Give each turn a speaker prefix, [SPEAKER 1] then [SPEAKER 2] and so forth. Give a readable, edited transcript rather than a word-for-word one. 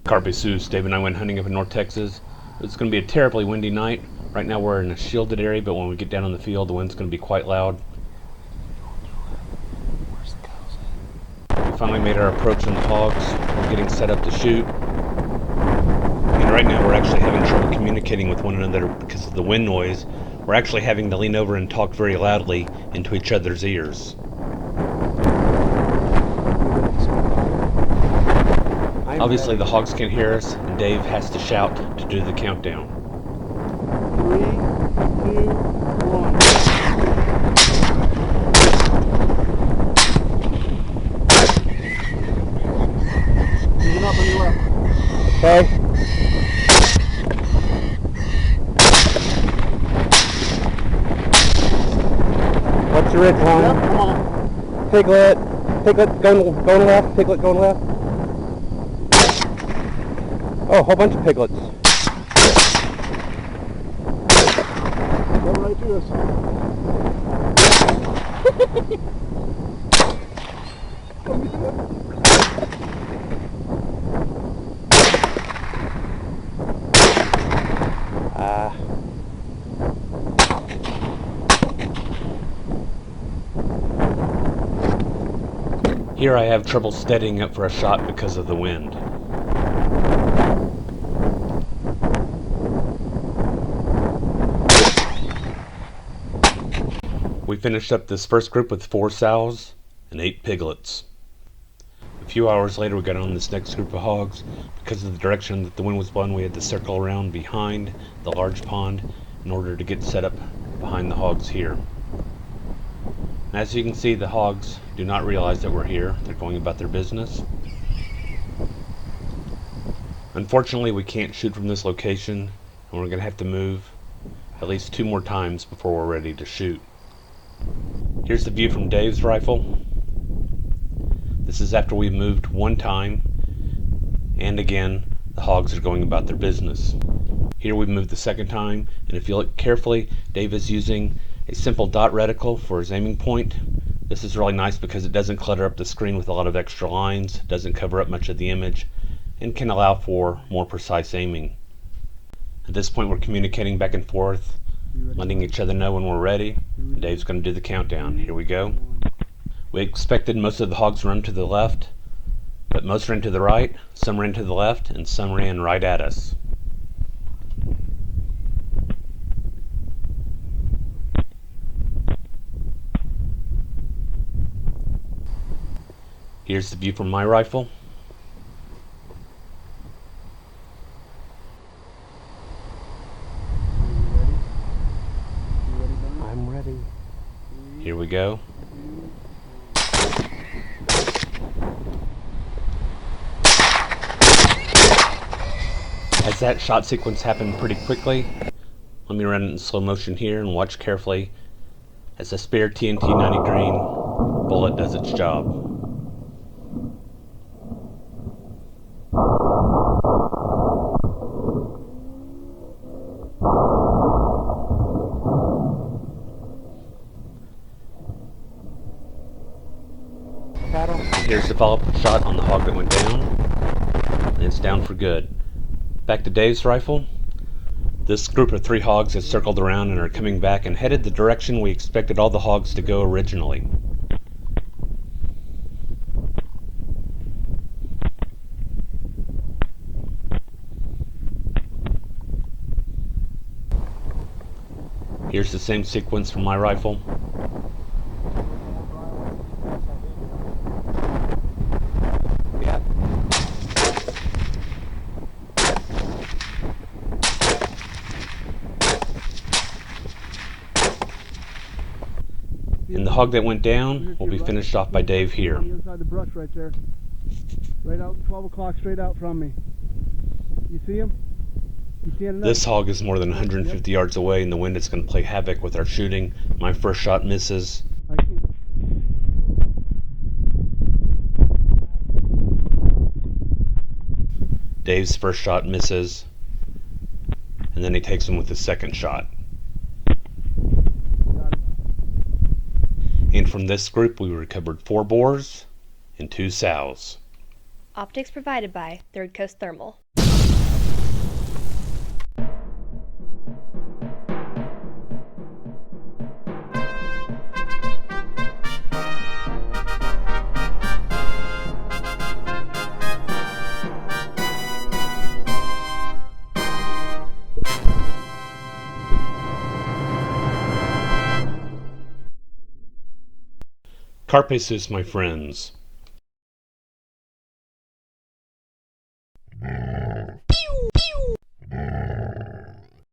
[SPEAKER 1] Carpe Sus. Dave and I went hunting up in North Texas. It's going to be a terribly windy night. Right now we're in a shielded area, but when we get down on the field, the wind's going to be quite loud. We finally made our approach on the Hogs. We're getting set up to shoot. And right now we're actually having trouble communicating with one another because of the wind noise. We're actually having to lean over and talk very loudly into each other's ears. Obviously the Hogs can't hear us, and Dave has to shout to do the countdown.
[SPEAKER 2] 3, 2, 1. Moving up on your left.
[SPEAKER 3] Okay. What's your ridge line?
[SPEAKER 2] Yep, come on.
[SPEAKER 3] Piglet going left, piglet going left. Oh, a whole bunch of piglets.
[SPEAKER 2] Go right through us.
[SPEAKER 1] Here I have trouble steadying up for a shot because of the wind. We finished up this first group with 4 sows and 8 piglets. A few hours later we got on this next group of hogs. Because of the direction that the wind was blowing, we had to circle around behind the large pond in order to get set up behind the hogs here. As you can see, the hogs do not realize that we're here. They're going about their business. Unfortunately, we can't shoot from this location, and we're going to have to move at least 2 more times before we're ready to shoot. Here's the view from Dave's rifle. This is after we've moved 1 time, and again, the hogs are going about their business. Here we've moved the 2nd time, and if you look carefully, Dave is using a simple dot reticle for his aiming point. This is really nice because it doesn't clutter up the screen with a lot of extra lines, doesn't cover up much of the image, and can allow for more precise aiming. At this point we're communicating back and forth, letting each other know when we're ready. And Dave's going to do the countdown. Here we go. We expected most of the hogs to run to the left, but most ran to the right, some ran to the left, and some ran right at us. Here's the view from my rifle.
[SPEAKER 3] I'm ready.
[SPEAKER 1] Here we go. As that shot sequence happened pretty quickly, let me run it in slow motion here and watch carefully as the spare TNT 90 grain bullet does its job. Here's the follow-up shot on the hog that went down, and it's down for good. Back to Dave's rifle. This group of 3 hogs has circled around and are coming back and headed the direction we expected all the hogs to go originally. Here's the same sequence from my rifle. And the hog that went down will be finished off by Dave here.
[SPEAKER 2] Inside the brush right there. Right out, 12 o'clock straight out from me. You see him? You see him?
[SPEAKER 1] This hog is more than 150 yards away, and the wind is going to play havoc with our shooting. My first shot misses. Dave's first shot misses, and then he takes him with his second shot. And from this group we recovered 4 boars and 2 sows.
[SPEAKER 4] Optics provided by Third Coast Thermal.
[SPEAKER 1] Carpe sus, my friends.